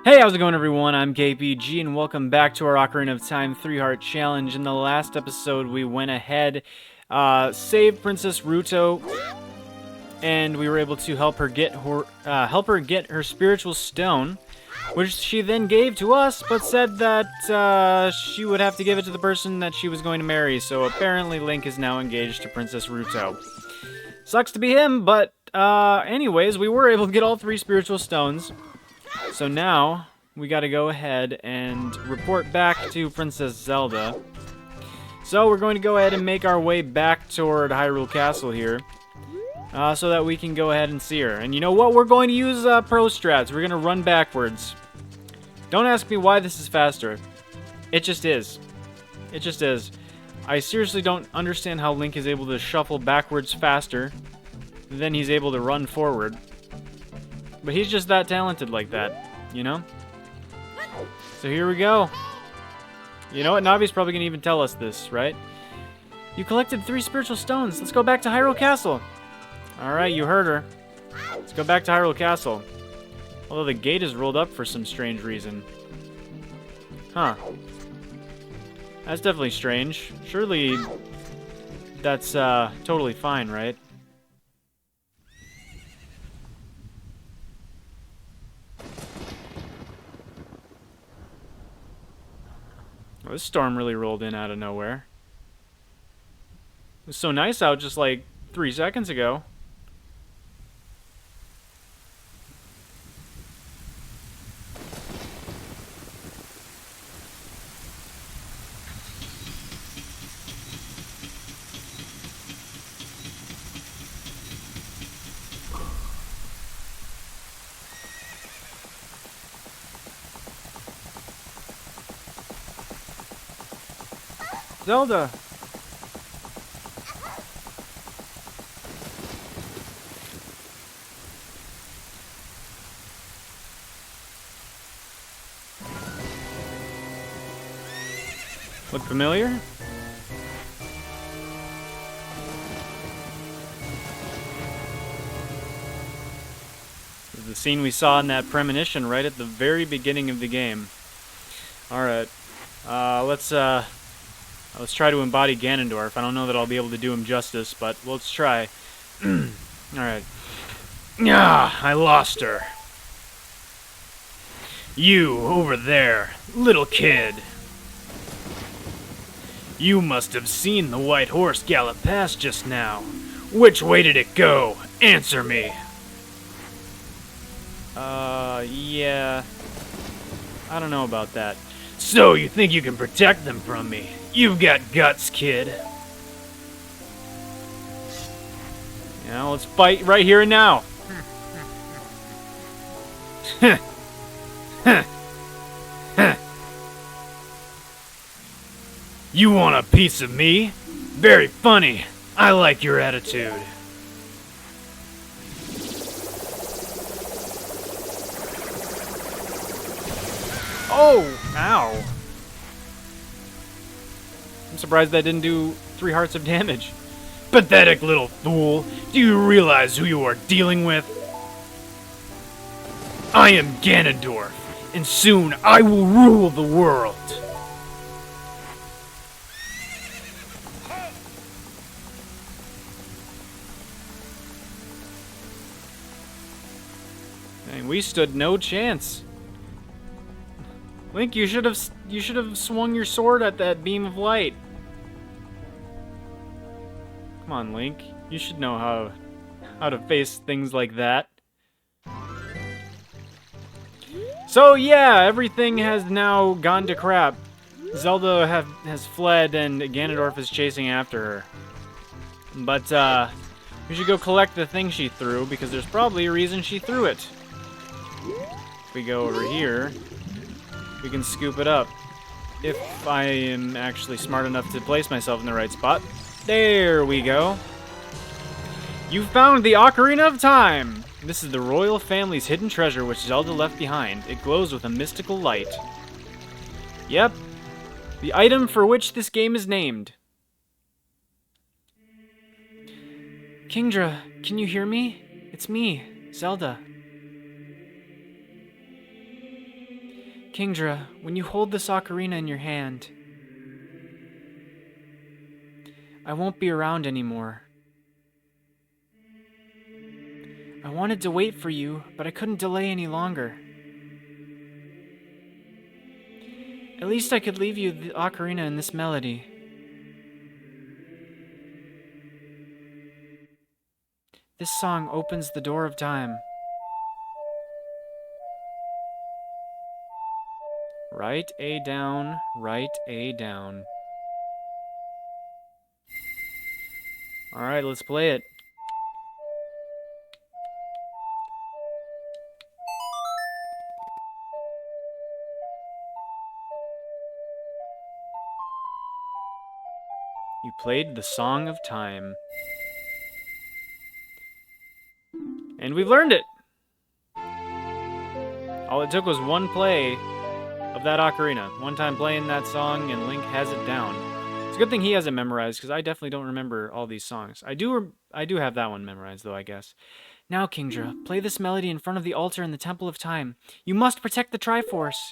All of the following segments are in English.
Hey, how's it going, everyone? I'm KPG, and welcome back to our Ocarina of Time 3-Heart Challenge. In the last episode, we went ahead, saved Princess Ruto, and we were able to help her get her spiritual stone, which she then gave to us, but said that she would have to give it to the person that she was going to marry. So apparently, Link is now engaged to Princess Ruto. Sucks to be him, but anyways, we were able to get all 3 spiritual stones. So now, we gotta go ahead and report back to Princess Zelda. So we're going to go ahead and make our way back toward Hyrule Castle here. So that we can go ahead and see her. And you know what? We're going to use pro strats. We're gonna run backwards. Don't ask me why this is faster. It just is. It just is. I seriously don't understand how Link is able to shuffle backwards faster than he's able to run forward. But he's just that talented like that, you know? So here we go. You know what? Navi's probably going to even tell us this, right? You collected 3 spiritual stones. Let's go back to Hyrule Castle. Alright, you heard her. Let's go back to Hyrule Castle. Although the gate is rolled up for some strange reason. Huh. That's definitely strange. Surely that's totally fine, right? Well, this storm really rolled in out of nowhere. It was so nice out just like 3 seconds ago. Zelda! Look familiar? This is the scene we saw in that premonition right at the very beginning of the game. Alright. Let's try to embody Ganondorf. I don't know that I'll be able to do him justice, but let's try. Alright. Ah, I lost her. You, over there, little kid. You must have seen the white horse gallop past just now. Which way did it go? Answer me. Yeah. I don't know about that. So, you think you can protect them from me? You've got guts, kid. Yeah, let's fight right here and now. You want a piece of me? Very funny. I like your attitude. Oh! Ow. I'm surprised that didn't do 3 hearts of damage. Pathetic little fool. Do you realize who you are dealing with? I am Ganondorf, and soon I will rule the world. Dang, we stood no chance. Link, you should have swung your sword at that beam of light. Come on, Link. You should know how to face things like that. So yeah, everything has now gone to crap. Zelda has fled and Ganondorf is chasing after her. But we should go collect the thing she threw because there's probably a reason she threw it. If we go over here, we can scoop it up. If I am actually smart enough to place myself in the right spot. There we go. You found the Ocarina of Time! This is the royal family's hidden treasure which Zelda left behind. It glows with a mystical light. Yep. The item for which this game is named. Kingdra, can you hear me? It's me, Zelda. Kingdra, when you hold this ocarina in your hand, I won't be around anymore. I wanted to wait for you, but I couldn't delay any longer. At least I could leave you the ocarina and this melody. This song opens the door of time. Write A down, write A down. Alright, let's play it. You played the Song of Time. And we've learned it! All it took was one play of that ocarina. One time playing that song, and Link has it down. It's a good thing he has it memorized, because I definitely don't remember all these songs. I do have that one memorized, though, I guess. Now, Kingdra, play this melody in front of the altar in the Temple of Time. You must protect the Triforce.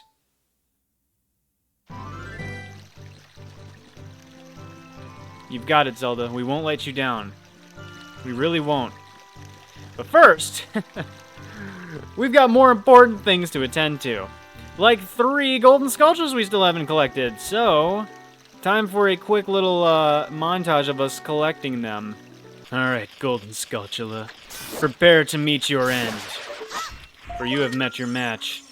You've got it, Zelda. We won't let you down. We really won't. But first, we've got more important things to attend to. Like 3 golden sculptures we still haven't collected. So, time for a quick little montage of us collecting them. Alright, Golden Skulltula. Prepare to meet your end. For you have met your match.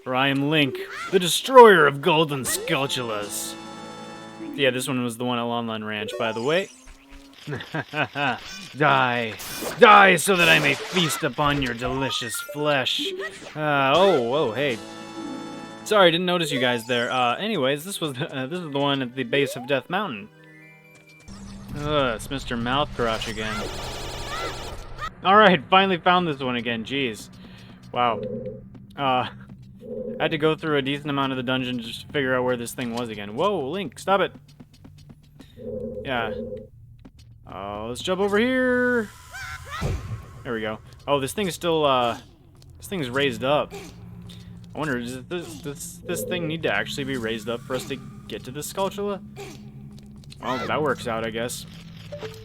For I am Link, the destroyer of Golden Skulltulas. Yeah, this one was the one at Lon Ranch, by the way. Die. Die so that I may feast upon your delicious flesh. Oh, hey. Sorry, didn't notice you guys there. Anyways, this is the one at the base of Death Mountain. It's Mr. Mouthcrotch again. Alright, finally found this one again, jeez. Wow. I had to go through a decent amount of the dungeon just to figure out where this thing was again. Whoa, Link, stop it! Yeah. Let's jump over here! There we go. Oh, this thing is still, this thing is raised up. I wonder, does this thing need to actually be raised up for us to get to the Skulltula? Well, that works out, I guess.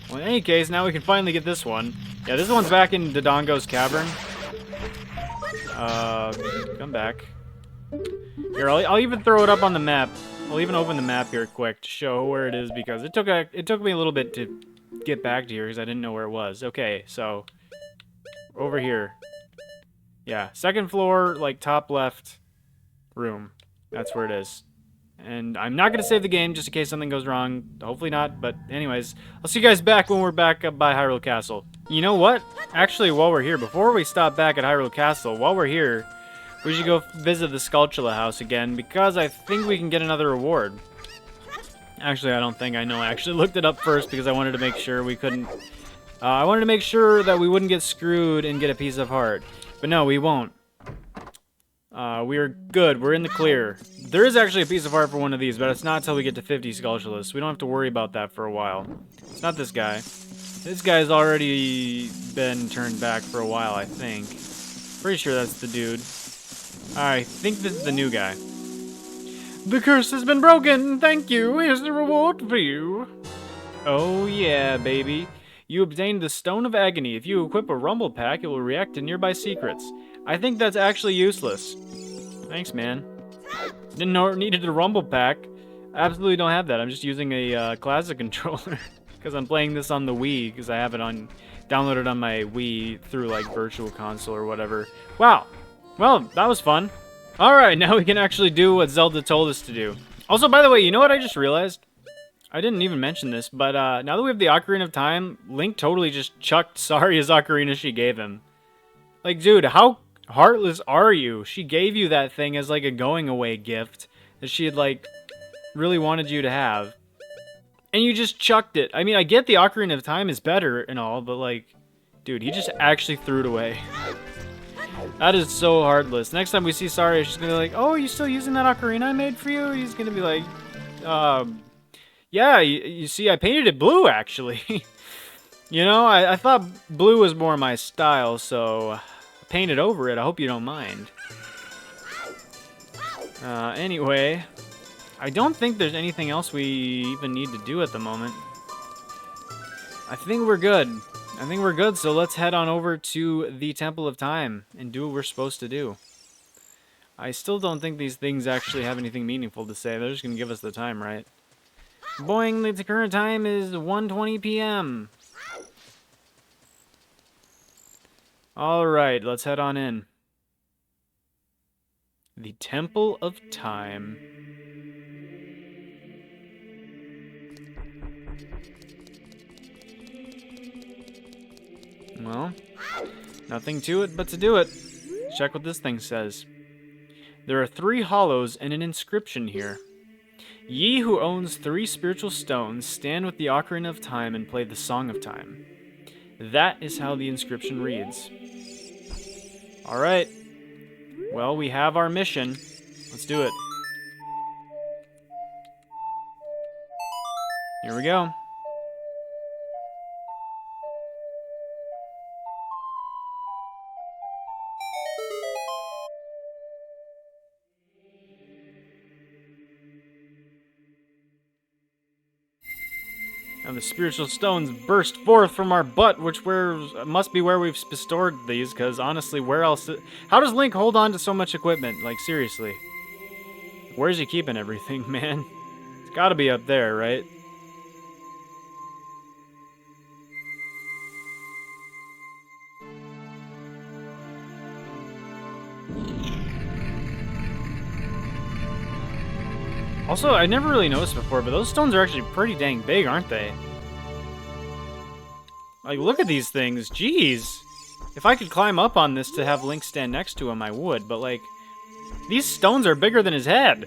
Well, in any case, now we can finally get this one. Yeah, this one's back in Dodongo's cavern. Come back. Here, I'll even throw it up on the map. I'll even open the map here quick to show where it is, because it took me a little bit to get back to here because I didn't know where it was. Okay, so over here. Yeah, second floor, like top left room. That's where it is. And I'm not gonna save the game just in case something goes wrong. Hopefully not, but anyways, I'll see you guys back when we're back up by Hyrule Castle. You know what? Actually, while we're here, before we stop back at Hyrule Castle, while we're here, we should go visit the Skulltula house again, because I think we can get another reward. Actually, I don't think I know. I actually looked it up first because I wanted to make sure we couldn't... I wanted to make sure that we wouldn't get screwed and get a piece of heart. But no, we won't. We're good. We're in the clear. There is actually a piece of heart for one of these, but it's not until we get to 50 Skulltulas. We don't have to worry about that for a while. It's not this guy. This guy's already been turned back for a while, I think. Pretty sure that's the dude. I think this is the new guy. The curse has been broken. Thank you. Here's the reward for you. Oh yeah, baby. You obtained the Stone of Agony. If you equip a Rumble Pack, it will react to nearby secrets. I think that's actually useless. Thanks, man. Didn't know it needed a Rumble Pack. I absolutely don't have that. I'm just using a classic controller. Because I'm playing this on the Wii, because I have it downloaded on my Wii through, like, Virtual Console or whatever. Wow. Well, that was fun. Alright, now we can actually do what Zelda told us to do. Also, by the way, you know what I just realized? I didn't even mention this, but now that we have the Ocarina of Time, Link totally just chucked Saria's ocarina she gave him. Like, dude, how heartless are you? She gave you that thing as, like, a going-away gift that she had, like, really wanted you to have. And you just chucked it. I mean, I get the Ocarina of Time is better and all, but, like, dude, he just actually threw it away. That is so heartless. Next time we see Saria, she's gonna be like, oh, are you still using that ocarina I made for you? He's gonna be like, yeah, you see, I painted it blue, actually. You know, I thought blue was more my style, so I painted over it. I hope you don't mind. Anyway, I don't think there's anything else we even need to do at the moment. I think we're good. So let's head on over to the Temple of Time and do what we're supposed to do. I still don't think these things actually have anything meaningful to say. They're just going to give us the time, right? Boing, the current time is 1:20 p.m. Alright, let's head on in. The Temple of Time. Well, nothing to it but to do it. Check what this thing says. There are 3 hollows and an inscription here. Ye who owns 3 spiritual stones, stand with the Ocarina of Time and play the Song of Time. That is how the inscription reads. Alright. Well, we have our mission. Let's do it. Here we go. And the spiritual stones burst forth from our butt, which must be where we've stored these, because honestly, where else... How does Link hold on to so much equipment? Like, seriously. Where's he keeping everything, man? It's gotta be up there, right? Also, I never really noticed before, but those stones are actually pretty dang big, aren't they? Like, look at these things. Jeez. If I could climb up on this to have Link stand next to him, I would, but, like, these stones are bigger than his head.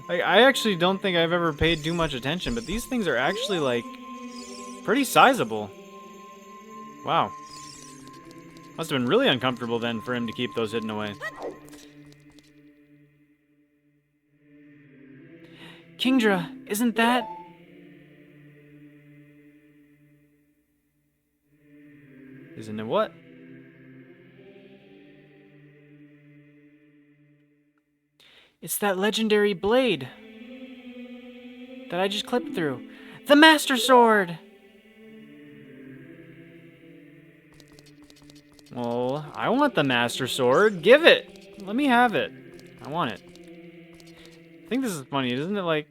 Like, I actually don't think I've ever paid too much attention, but these things are actually, like, pretty sizable. Wow. Must have been really uncomfortable, then, for him to keep those hidden away. Kingdra, isn't that... Isn't it what? It's that legendary blade that I just clipped through. The Master Sword! Well, I want the Master Sword. Give it! Let me have it. I want it. I think this is funny, isn't it? Like,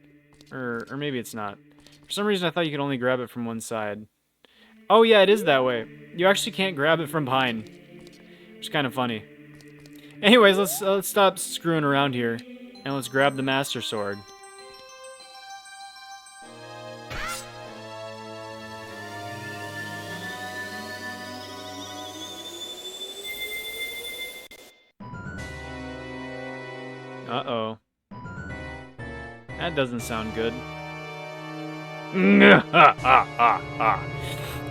or maybe it's not. For some reason, I thought you could only grab it from one side. Oh yeah, it is that way. You actually can't grab it from behind, which is kind of funny. Anyways, let's stop screwing around here, and let's grab the Master Sword. Uh-oh. That doesn't sound good.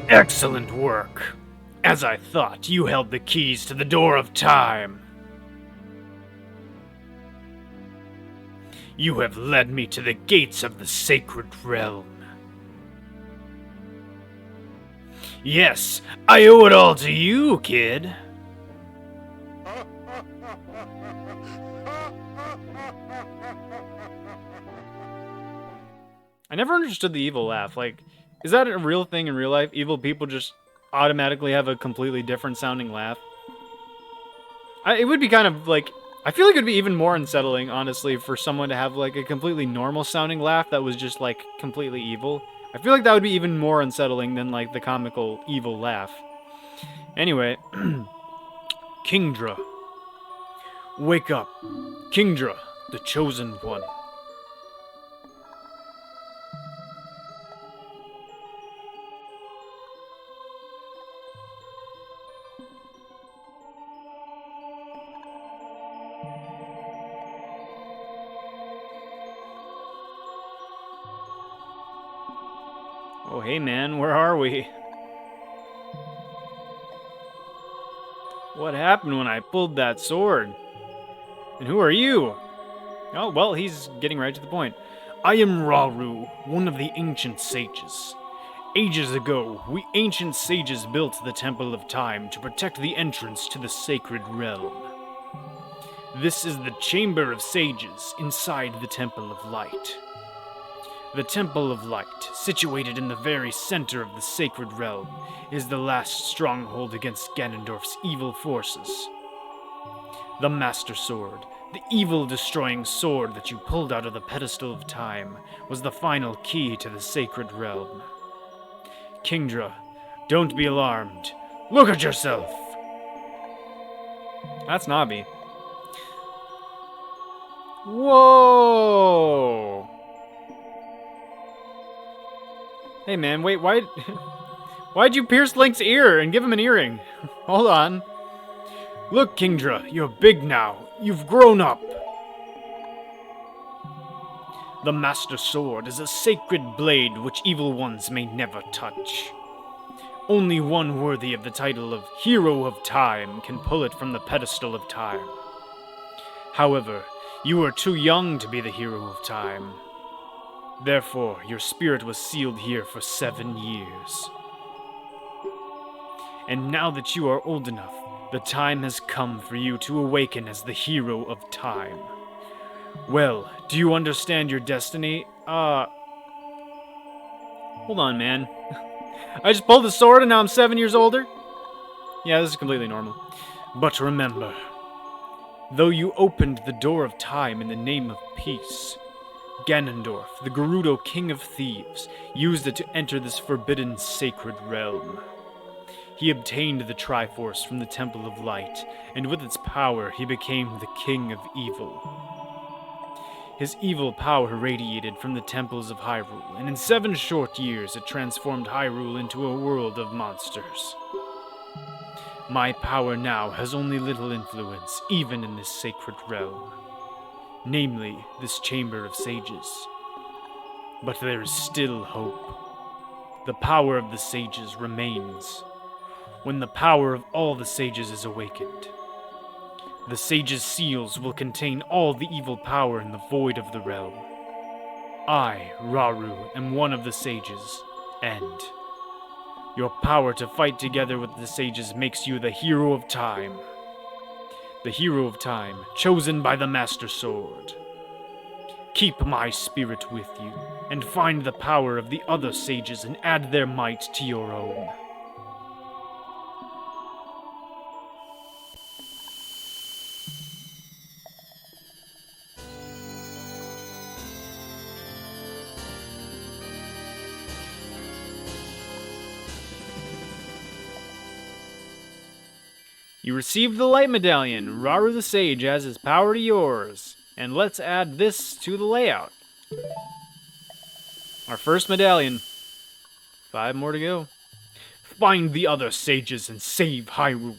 Excellent work. As I thought, you held the keys to the door of time. You have led me to the gates of the sacred realm. Yes, I owe it all to you, kid. I never understood the evil laugh. Like, is that a real thing in real life? Evil people just automatically have a completely different sounding laugh? It would be kind of like... I feel like it would be even more unsettling, honestly, for someone to have like a completely normal sounding laugh that was just like completely evil. I feel like that would be even more unsettling than like the comical evil laugh. Anyway, Kingdra. Wake up. Kingdra, the chosen one. oh hey man, where are we? What happened when I pulled that sword? And who are you? Oh, well, he's getting right to the point. I am Rauru, one of the ancient sages. Ages ago, we ancient sages built the Temple of Time to protect the entrance to the sacred realm. This is the Chamber of Sages inside the Temple of Light. The Temple of Light, situated in the very center of the sacred realm, is the last stronghold against Ganondorf's evil forces. The Master Sword, the evil-destroying sword that you pulled out of the pedestal of time, was the final key to the sacred realm. Kingdra, don't be alarmed. Look at yourself! That's Navi. Whoa! Hey man, wait, why'd you pierce Link's ear and give him an earring? Hold on. Look, Kingdra, you're big now. You've grown up. The Master Sword is a sacred blade which evil ones may never touch. Only one worthy of the title of Hero of Time can pull it from the pedestal of time. However, you are too young to be the Hero of Time. Therefore, your spirit was sealed here for 7 years. And now that you are old enough, the time has come for you to awaken as the Hero of Time. Well, do you understand your destiny? Hold on, man. I just pulled the sword and now I'm 7 years older? Yeah, this is completely normal. But remember, though you opened the door of time in the name of peace, Ganondorf, the Gerudo King of Thieves, used it to enter this forbidden sacred realm. He obtained the Triforce from the Temple of Light, and with its power he became the King of Evil. His evil power radiated from the temples of Hyrule, and in 7 short years it transformed Hyrule into a world of monsters. My power now has only little influence, even in this sacred realm. Namely, this Chamber of Sages. But there is still hope. The power of the sages remains. When the power of all the sages is awakened, the sages' seals will contain all the evil power in the void of the realm. I, Rauru, am one of the sages, and your power to fight together with the sages makes you the Hero of Time. The Hero of Time, chosen by the Master Sword. Keep my spirit with you, and find the power of the other sages and add their might to your own. You received the Light Medallion. Rauru the Sage adds his power to yours. And let's add this to the layout. Our first medallion. 5 more to go. Find the other sages and save Hyrule.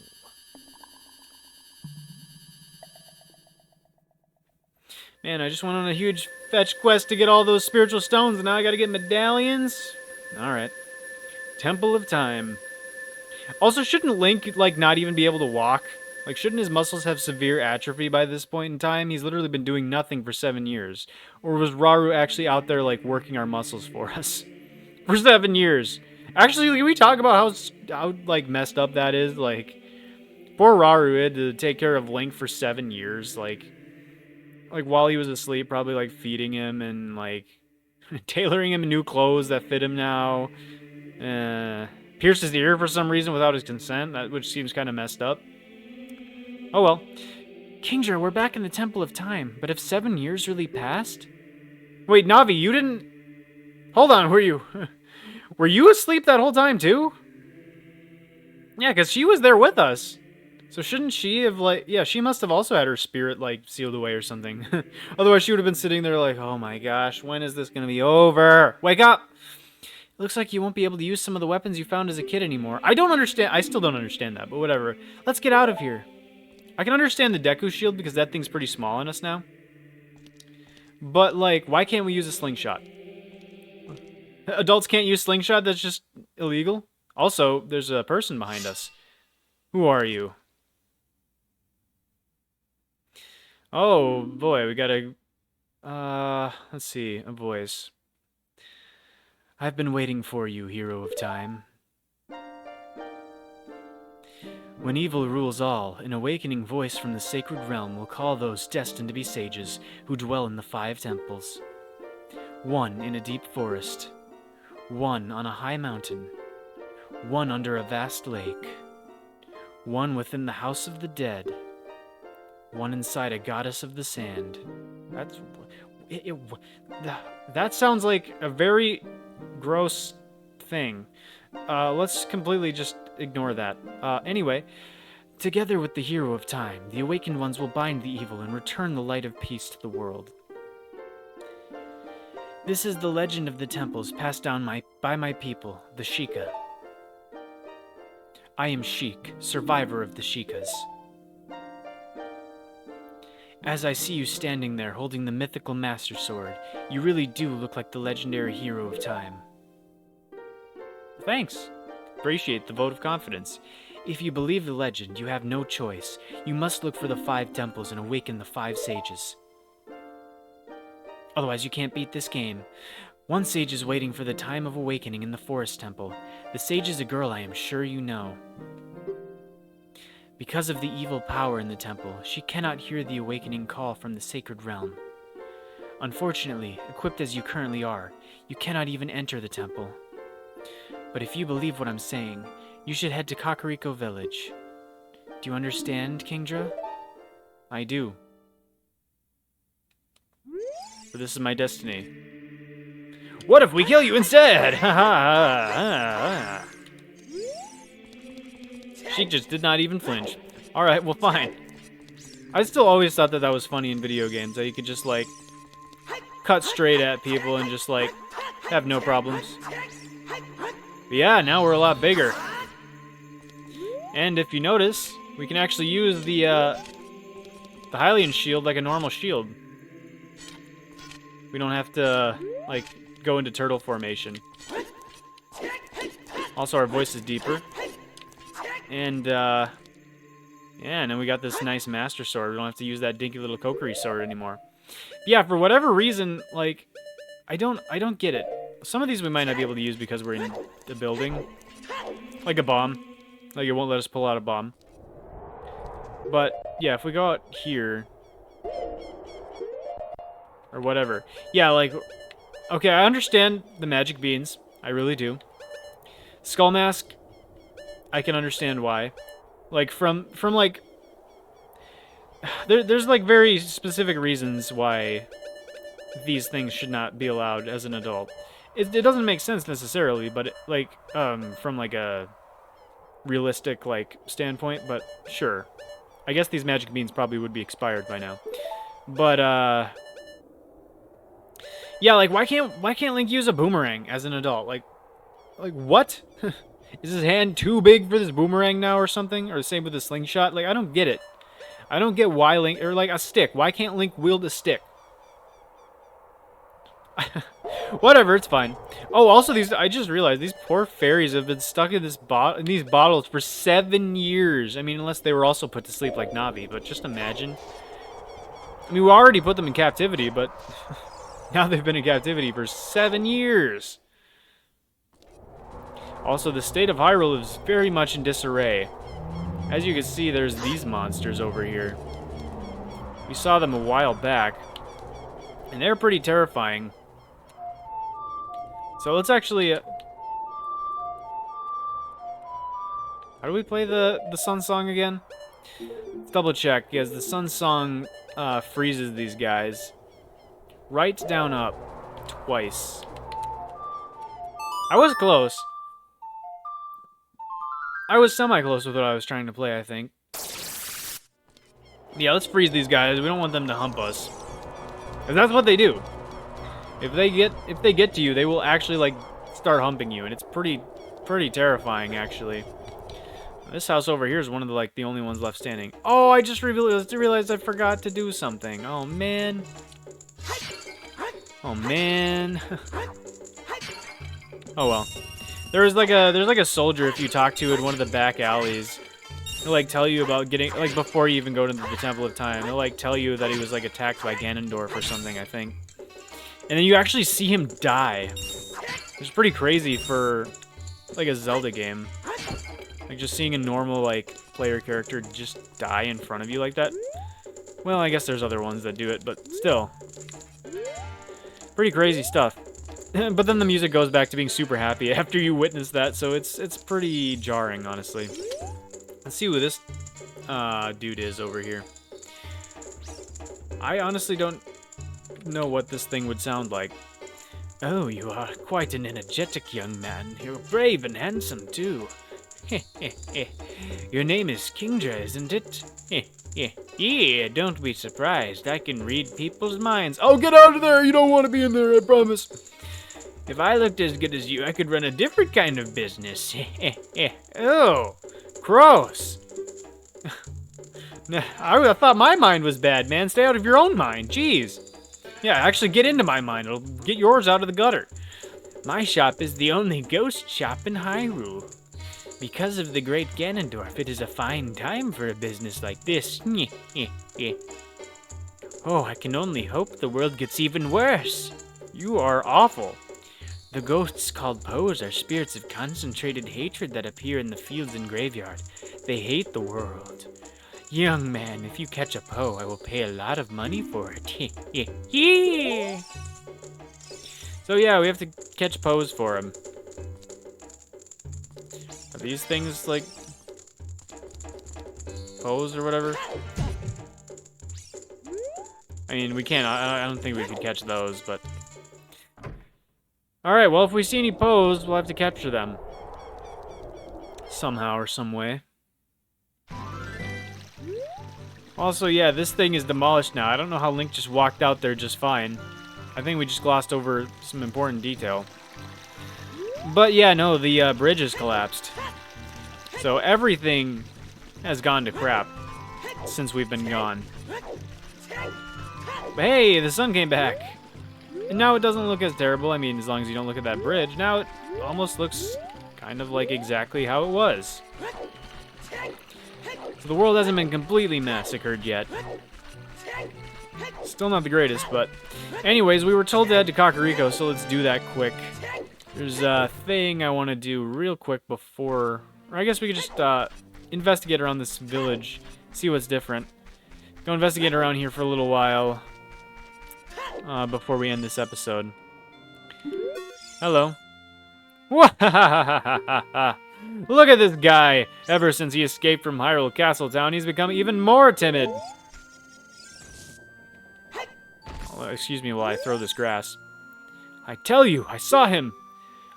Man, I just went on a huge fetch quest to get all those spiritual stones, and now I gotta get medallions? Alright. Temple of Time. Also, shouldn't Link, like, not even be able to walk? Like, shouldn't his muscles have severe atrophy by this point in time? He's literally been doing nothing for 7 years. Or was Rauru actually out there, like, working our muscles for us? For 7 years. Actually, can we talk about how like, messed up that is? Like, poor Rauru had to take care of Link for 7 years, like, while he was asleep, probably, like, feeding him and, like, tailoring him new clothes that fit him now. Pierced his ear for some reason without his consent, which seems kind of messed up. Oh well. Kingdra, we're back in the Temple of Time, but have 7 years really passed? Wait, Navi, you didn't... Hold on, were you... were you asleep that whole time, too? Yeah, because she was there with us. So shouldn't she have, like... Yeah, she must have also had her spirit, like, sealed away or something. Otherwise, she would have been sitting there like, oh my gosh, when is this going to be over? Wake up! It looks like you won't be able to use some of the weapons you found as a kid anymore. I don't understand. I still don't understand that, but whatever. Let's get out of here. I can understand the Deku Shield because that thing's pretty small on us now. But, like, why can't we use a slingshot? Adults can't use slingshot? That's just illegal? Also, there's a person behind us. Who are you? Oh, boy, we got a... let's see, a voice. I've been waiting for you, Hero of Time. When evil rules all, an awakening voice from the sacred realm will call those destined to be sages who dwell in the 5 temples. One in a deep forest, one on a high mountain, one under a vast lake, one within the house of the dead, one inside a goddess of the sand. That sounds like a very gross thing. Let's completely just ignore that. Anyway, together with the hero of time, the awakened ones will bind the evil and return the light of peace to the world. This is the legend of the temples passed down by my people, the Sheikah. I am Sheik, survivor of the Sheikahs. As I see you standing there holding the mythical Master Sword, you really do look like the legendary hero of time. Thanks. Appreciate the vote of confidence. If you believe the legend, you have no choice. You must look for the 5 temples and awaken the 5 sages. Otherwise, you can't beat this game. One sage is waiting for the time of awakening in the Forest Temple. The sage is a girl I am sure you know. Because of the evil power in the temple, she cannot hear the awakening call from the sacred realm. Unfortunately, equipped as you currently are, you cannot even enter the temple. But if you believe what I'm saying, you should head to Kakariko Village. Do you understand, Kingdra? I do. For this is my destiny. What if we kill you instead? Ha ha! She just did not even flinch. Alright, well fine. I still always thought that was funny in video games, that you could just like cut straight at people and just like have no problems. But yeah, now we're a lot bigger. And if you notice, we can actually use the Hylian shield like a normal shield. We don't have to, like, go into turtle formation. Also, our voice is deeper. And, yeah, and then we got this nice Master Sword. We don't have to use that dinky little Kokiri sword anymore. Yeah, for whatever reason, like, I don't get it. Some of these we might not be able to use because we're in the building. Like a bomb. Like, it won't let us pull out a bomb. But, yeah, if we go out here... or whatever. Yeah, like... okay, I understand the magic beans. I really do. Skull Mask, I can understand why. Like, from like... There's, like, very specific reasons why these things should not be allowed as an adult. It doesn't make sense necessarily, but, like, from, like, a realistic, like, standpoint, but sure. I guess these magic beans probably would be expired by now. But, yeah, like, why can't Link use a boomerang as an adult? Like what? Is his hand too big for this boomerang now or something? Or the same with the slingshot? Like, I don't get it. I don't get why Link... or, like, a stick. Why can't Link wield a stick? Whatever, it's fine. Oh, also, I just realized these poor fairies have been stuck in these bottles for 7 years. I mean, unless they were also put to sleep like Navi, but just imagine. I mean, we already put them in captivity, but... now they've been in captivity for 7 years. Also, the state of Hyrule is very much in disarray. As you can see, there's these monsters over here. We saw them a while back, and they're pretty terrifying. So let's actually... how do we play the Sun Song again? Let's double check, because the Sun Song freezes these guys. Right, down, up. Twice. I was close. I was semi-close with what I was trying to play, I think. Yeah, let's freeze these guys. We don't want them to hump us. Because that's what they do. If they get to you, they will actually, like, start humping you. And it's pretty terrifying, actually. This house over here is one of the only ones left standing. Oh, I just realized I forgot to do something. Oh, man. Oh, man. Oh, well. There's like a soldier if you talk to in one of the back alleys. He'll, like, tell you about getting... like, before you even go to the Temple of Time. He'll, like, tell you that he was, like, attacked by Ganondorf or something, I think. And then you actually see him die. It's pretty crazy for, like, a Zelda game. Like, just seeing a normal, like, player character just die in front of you like that. Well, I guess there's other ones that do it, but still. Pretty crazy stuff. But then the music goes back to being super happy after you witness that, so it's pretty jarring, honestly. Let's see who this dude is over here. I honestly don't know what this thing would sound like. Oh, you are quite an energetic young man. You're brave and handsome, too. Your name is Kingdra, isn't it? Yeah, don't be surprised. I can read people's minds. Oh, get out of there! You don't want to be in there, I promise. If I looked as good as you, I could run a different kind of business. Oh, gross. I thought my mind was bad, man. Stay out of your own mind. Jeez. Yeah, actually get into my mind. It'll get yours out of the gutter. My shop is the only ghost shop in Hyrule. Because of the great Ganondorf, it is a fine time for a business like this. Oh, I can only hope the world gets even worse. You are awful. The ghosts called Poes are spirits of concentrated hatred that appear in the fields and graveyard. They hate the world. Young man, if you catch a Poe, I will pay a lot of money for it. So yeah, we have to catch Poes for him. Are these things like Poes or whatever? I mean, we can't. I don't think we could catch those, but... Alright, well, if we see any Poes, we'll have to capture them. Somehow or some way. Also, yeah, this thing is demolished now. I don't know how Link just walked out there just fine. I think we just glossed over some important detail. But yeah, no, the bridge has collapsed. So everything has gone to crap since we've been gone. But hey, the sun came back. And now it doesn't look as terrible. I mean, as long as you don't look at that bridge. Now it almost looks kind of like exactly how it was. So the world hasn't been completely massacred yet. Still not the greatest, but... Anyways, we were told to head to Kakariko, so let's do that quick. There's a thing I want to do real quick before... Or I guess we could just investigate around this village, see what's different. Go investigate around here for a little while before we end this episode. Hello. Look at this guy! Ever since he escaped from Hyrule Castle Town, he's become even more timid. Oh, excuse me while I throw this grass. I tell you, I saw him!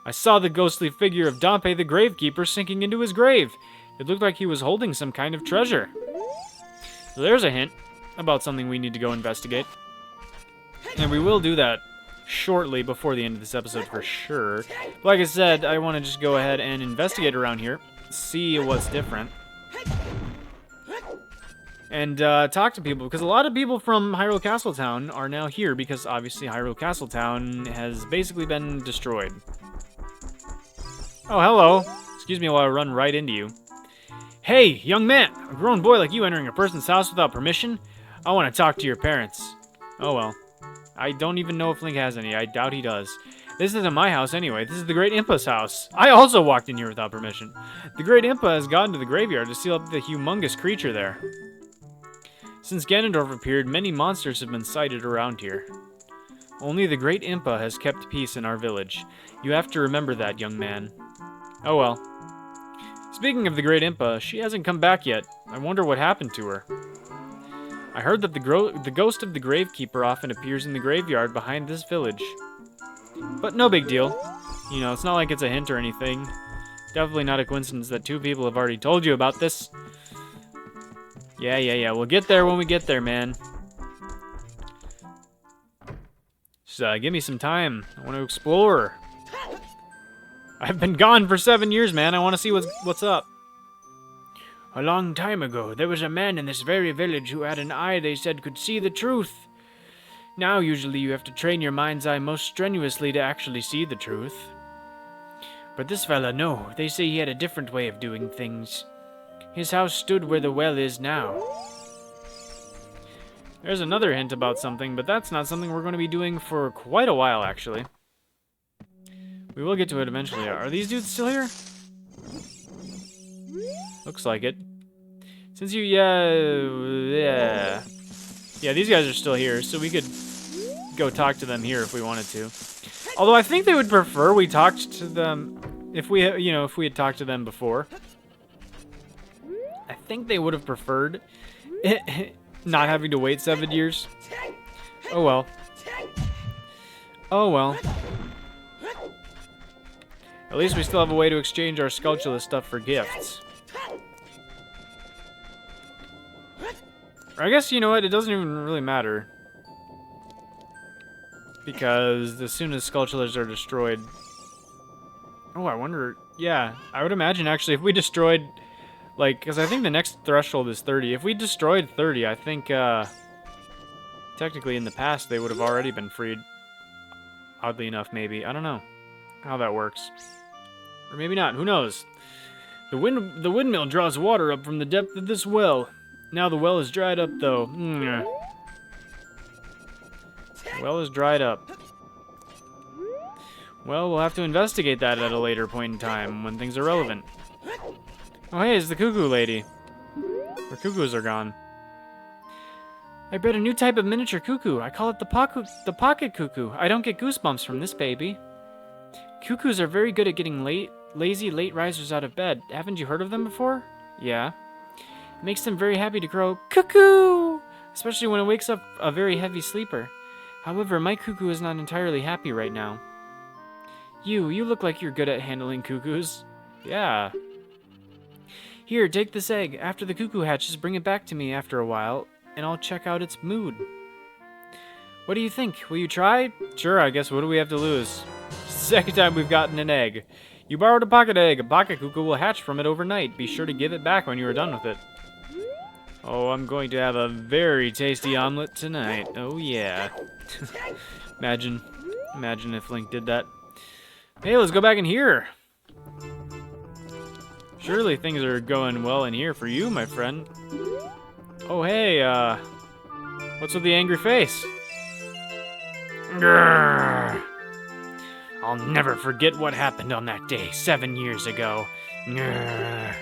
I saw the ghostly figure of Dompe the Gravekeeper sinking into his grave. It looked like he was holding some kind of treasure. So there's a hint about something we need to go investigate. And we will do that shortly before the end of this episode for sure. Like I said, I want to just go ahead and investigate around here, see what's different, and talk to people, because a lot of people from Hyrule Castle Town are now here, because obviously Hyrule Castle Town has basically been destroyed. Oh, hello. Excuse me while I run right into you. Hey, young man, a grown boy like you entering a person's house without permission? I want to talk to your parents. Oh well. I don't even know if Link has any. I doubt he does. This isn't my house anyway. This is the Great Impa's house. I also walked in here without permission. The Great Impa has gone to the graveyard to seal up the humongous creature there. Since Ganondorf appeared, many monsters have been sighted around here. Only the Great Impa has kept peace in our village. You have to remember that, young man. Oh well. Speaking of the Great Impa, she hasn't come back yet. I wonder what happened to her. I heard that the ghost of the Gravekeeper often appears in the graveyard behind this village. But no big deal. You know, it's not like it's a hint or anything. Definitely not a coincidence that two people have already told you about this. Yeah. We'll get there when we get there, man. Just give me some time. I want to explore. I've been gone for 7 years, man. I want to see what's up. A long time ago, there was a man in this very village who had an eye they said could see the truth. Now, usually you have to train your mind's eye most strenuously to actually see the truth. But this fella, no. They say he had a different way of doing things. His house stood where the well is now. There's another hint about something, but that's not something we're going to be doing for quite a while, actually. We will get to it eventually. Are these dudes still here? Looks like it. Since you, yeah, these guys are still here, so we could go talk to them here if we wanted to. Although I think they would prefer we talked to them if we, if we had talked to them before. I think they would have preferred not having to wait 7 years. Oh well. Oh well. At least we still have a way to exchange our Skulltula stuff for gifts. Or I guess, you know what, it doesn't even really matter. Because as soon as Skulltulas are destroyed... Oh, I wonder... Yeah, I would imagine actually if we destroyed... Like, because I think the next threshold is 30. If we destroyed 30, I think, technically in the past they would have already been freed. Oddly enough, maybe. I don't know how that works. Or maybe not, who knows? The windmill draws water up from the depth of this well. Now the well is dried up, though. The well is dried up. Well, we'll have to investigate that at a later point in time, when things are relevant. Oh, hey, it's the cuckoo lady. Her cuckoos are gone. I bred a new type of miniature cuckoo. I call it the pocket cuckoo. I don't get goosebumps from this baby. Cuckoos are very good at getting lazy late risers out of bed. Haven't you heard of them before? Yeah. It makes them very happy to crow cuckoo, especially when it wakes up a very heavy sleeper. However, my cuckoo is not entirely happy right now. You look like you're good at handling cuckoos. Yeah. Here, take this egg. After the cuckoo hatches, bring it back to me after a while, and I'll check out its mood. What do you think? Will you try? Sure, I guess what do we have to lose? Second time we've gotten an egg. You borrowed a pocket egg. A pocket cuckoo will hatch from it overnight. Be sure to give it back when you are done with it. Oh, I'm going to have a very tasty omelet tonight. Oh, yeah. Imagine if Link did that. Hey, let's go back in here. Surely things are going well in here for you, my friend. Oh, hey, what's with the angry face? Grrr. I'll never forget what happened on that day 7 years ago. Grrr.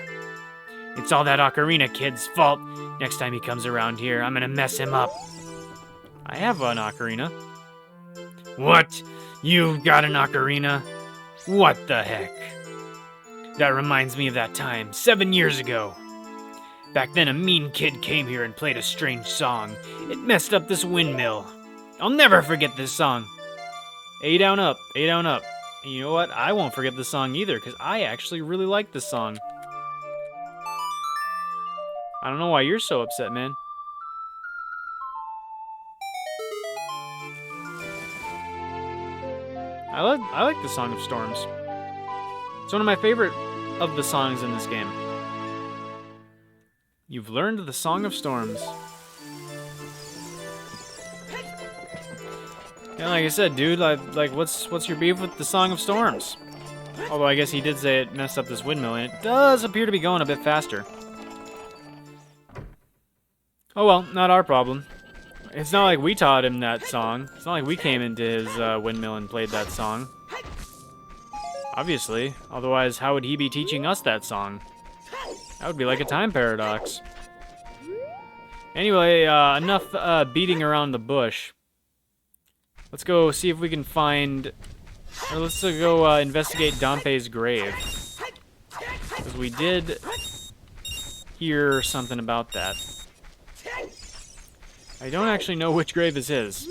It's all that Ocarina kid's fault. Next time he comes around here, I'm gonna mess him up. I have an ocarina. What? You've got an ocarina? What the heck? That reminds me of that time, 7 years ago. Back then, a mean kid came here and played a strange song. It messed up this windmill. I'll never forget this song. A down up, A down up. And you know what? I won't forget this song either, because I actually really like this song. I don't know why you're so upset, man. I like the Song of Storms. It's one of my favorite of the songs in this game. You've learned the Song of Storms. Yeah, like I said, dude, like what's your beef with the Song of Storms? Although I guess he did say it messed up this windmill, and it does appear to be going a bit faster. Oh well, not our problem. It's not like we taught him that song. It's not like we came into his windmill and played that song. Obviously. Otherwise, how would he be teaching us that song? That would be like a time paradox. Anyway, enough beating around the bush. Let's go see if we can find... Or let's go investigate Dompe's grave. Because we did hear something about that. I don't actually know which grave this is,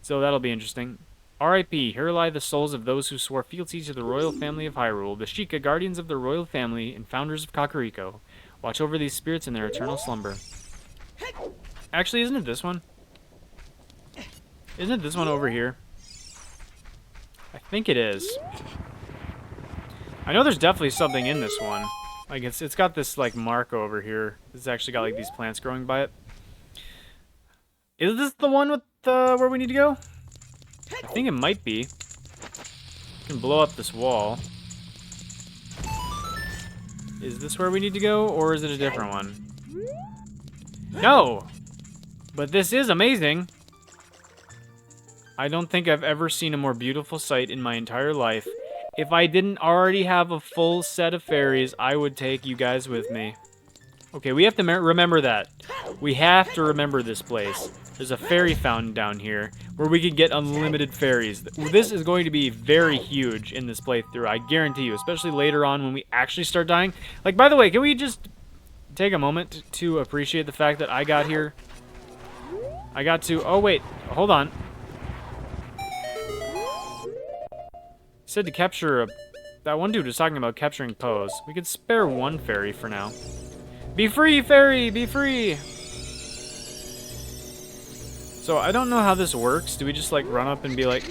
so that'll be interesting. R.I.P. Here lie the souls of those who swore fealty to the royal family of Hyrule, the Sheikah, guardians of the royal family and founders of Kakariko. Watch over these spirits in their eternal slumber. Actually, isn't it this one? Isn't it this one over here? I think it is. I know there's definitely something in this one. Like, it's got this, like, mark over here. It's actually got, like, these plants growing by it. Is this the one with where we need to go? I think it might be. We can blow up this wall. Is this where we need to go, or is it a different one? No! But this is amazing! I don't think I've ever seen a more beautiful sight in my entire life. If I didn't already have a full set of fairies, I would take you guys with me. Okay, we have to remember that. We have to remember this place. There's a fairy fountain down here where we can get unlimited fairies. This is going to be very huge in this playthrough, I guarantee you, especially later on when we actually start dying. Like, by the way, can we just take a moment to appreciate the fact that I got here? I got to... Oh, wait. Hold on. He said to capture... That one dude was talking about capturing Poes. We could spare one fairy for now. Be free, fairy! Be free! So, I don't know how this works. Do we just, like, run up and be like...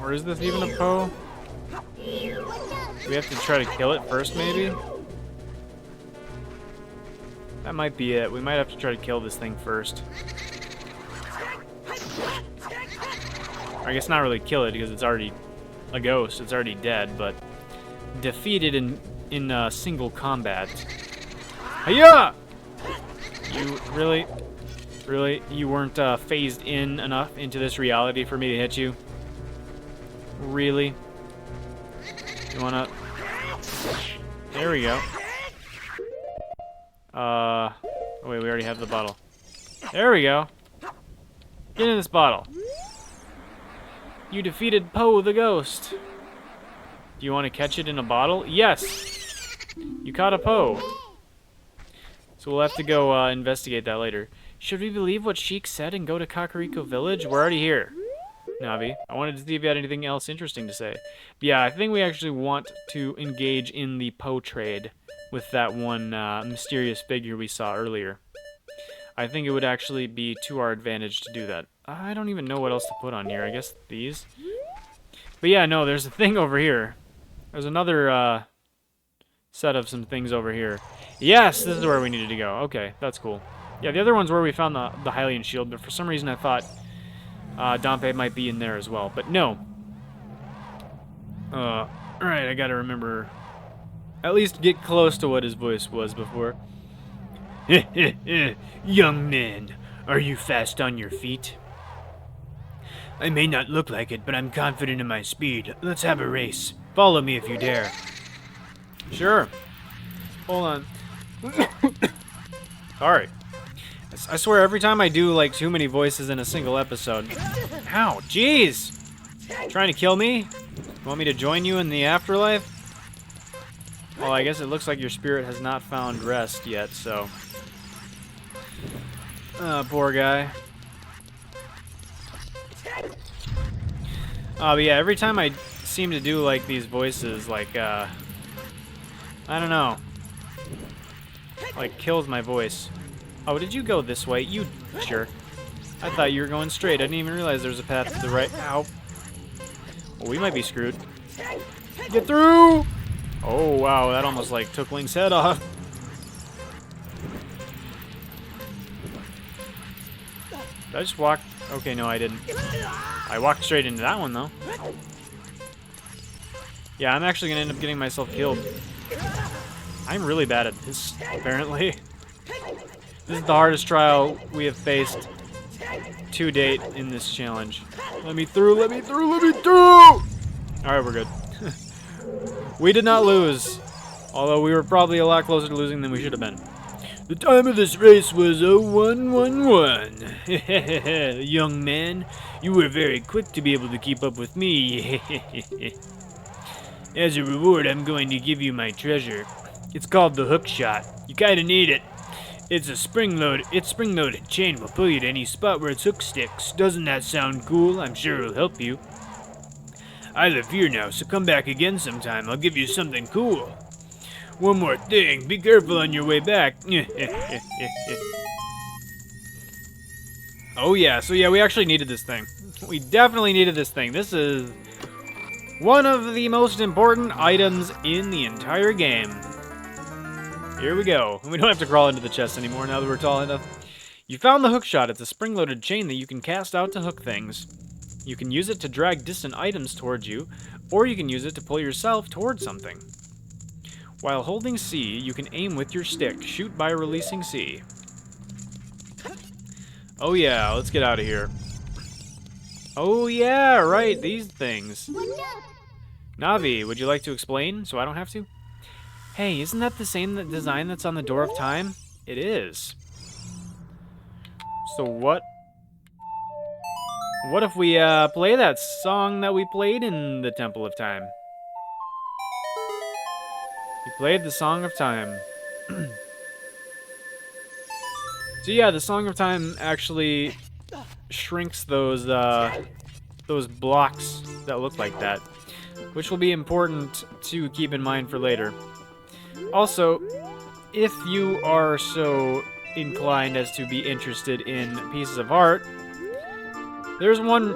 Or is this even a Poe? Do we have to try to kill it first, maybe? That might be it. We might have to try to kill this thing first. I guess not really kill it, because it's already a ghost. It's already dead, but... defeated in single combat. Hiya! You really, you weren't phased in enough into this reality for me to hit you? Really? You wanna? There we go. Oh wait, we already have the bottle. There we go. Get in this bottle. You defeated Poe the ghost. Do you want to catch it in a bottle? Yes! You caught a Poe. So we'll have to go investigate that later. Should we believe what Sheik said and go to Kakariko Village? We're already here. Navi, I wanted to see if you had anything else interesting to say. But yeah, I think we actually want to engage in the Poe trade with that one mysterious figure we saw earlier. I think it would actually be to our advantage to do that. I don't even know what else to put on here. I guess these? But yeah, no, there's a thing over here. There's another set of some things over here. Yes, this is where we needed to go. Okay, that's cool. Yeah, the other one's where we found the Hylian shield, but for some reason I thought Dompe might be in there as well. But no. Alright, I gotta remember... At least get close to what his voice was before. Young man, are you fast on your feet? I may not look like it, but I'm confident in my speed. Let's have a race. Follow me if you dare. Sure. Hold on. Sorry. I swear every time I do like too many voices in a single episode. Ow, jeez! Trying to kill me? Want me to join you in the afterlife? Well, I guess it looks like your spirit has not found rest yet, so... poor guy. But yeah, every time I seem to do like these voices, like, I don't know. Like, kills my voice. Oh, did you go this way? You jerk. I thought you were going straight. I didn't even realize there was a path to the right. Ow. Well, we might be screwed. Get through! Oh, wow, that almost, like, took Link's head off. Did I just walk? Okay, no, I didn't. I walked straight into that one, though. Yeah, I'm actually gonna end up getting myself killed. I'm really bad at this, apparently. This is the hardest trial we have faced to date in this challenge. Let me through, let me through, let me through! Alright, we're good. We did not lose. Although we were probably a lot closer to losing than we should have been. The time of this race was 0111. Young man, you were very quick to be able to keep up with me. As a reward, I'm going to give you my treasure. It's called the hook shot. You kinda need it. It's spring-loaded chain will pull you to any spot where its hook sticks. Doesn't that sound cool? I'm sure it'll help you. I live here now, so come back again sometime. I'll give you something cool. One more thing, be careful on your way back. Oh yeah, so yeah, we actually needed this thing. We definitely needed this thing. This is one of the most important items in the entire game. Here we go. We don't have to crawl into the chest anymore now that we're tall enough. You found the hook shot. It's a spring-loaded chain that you can cast out to hook things. You can use it to drag distant items towards you, or you can use it to pull yourself towards something. While holding C, you can aim with your stick. Shoot by releasing C. Oh yeah, let's get out of here. Oh yeah, right, these things. Navi, would you like to explain so I don't have to? Hey, isn't that the same design that's on the Door of Time? It is. So what if we play that song that we played in the Temple of Time? We played the Song of Time. So yeah, the Song of Time actually shrinks those blocks that look like that, which will be important to keep in mind for later. Also, if you are so inclined as to be interested in pieces of art, there's one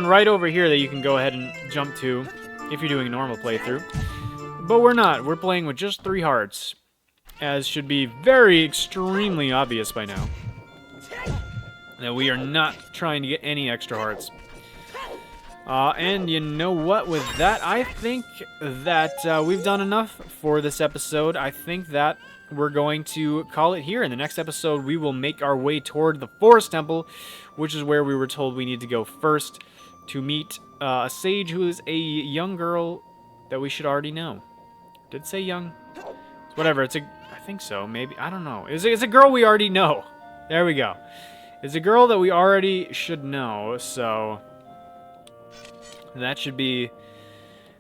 right over here that you can go ahead and jump to if you're doing a normal playthrough. But we're not. We're playing with just 3 hearts, as should be very extremely obvious by now. That we are not trying to get any extra hearts. And you know what? With that, I think that we've done enough for this episode. I think that we're going to call it here. In the next episode, we will make our way toward the Forest Temple, which is where we were told we need to go first to meet a sage who is a young girl that we should already know. Did it say young? It's whatever. I think so. Maybe. I don't know. It's a girl we already know. There we go. It's a girl that we already should know, so that should be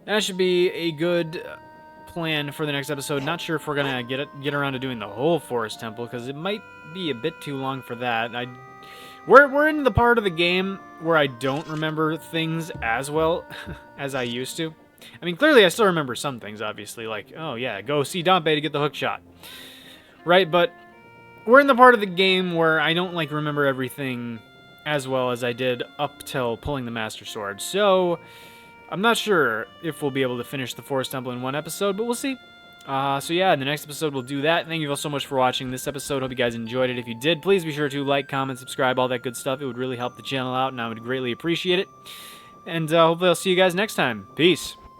a good plan for the next episode. Not sure if we're gonna get around to doing the whole Forest Temple, because it might be a bit too long for that. We're in the part of the game where I don't remember things as well as I used to. I mean, clearly I still remember some things, obviously, like, oh yeah, go see Dompe to get the hook shot. Right, but we're in the part of the game where I don't, like, remember everything as well as I did up till pulling the Master Sword. So, I'm not sure if we'll be able to finish the Forest Temple in one episode, but we'll see. So yeah, in the next episode we'll do that. Thank you all so much for watching this episode. Hope you guys enjoyed it. If you did, please be sure to like, comment, subscribe, all that good stuff. It would really help the channel out, and I would greatly appreciate it. And hopefully I'll see you guys next time. Peace.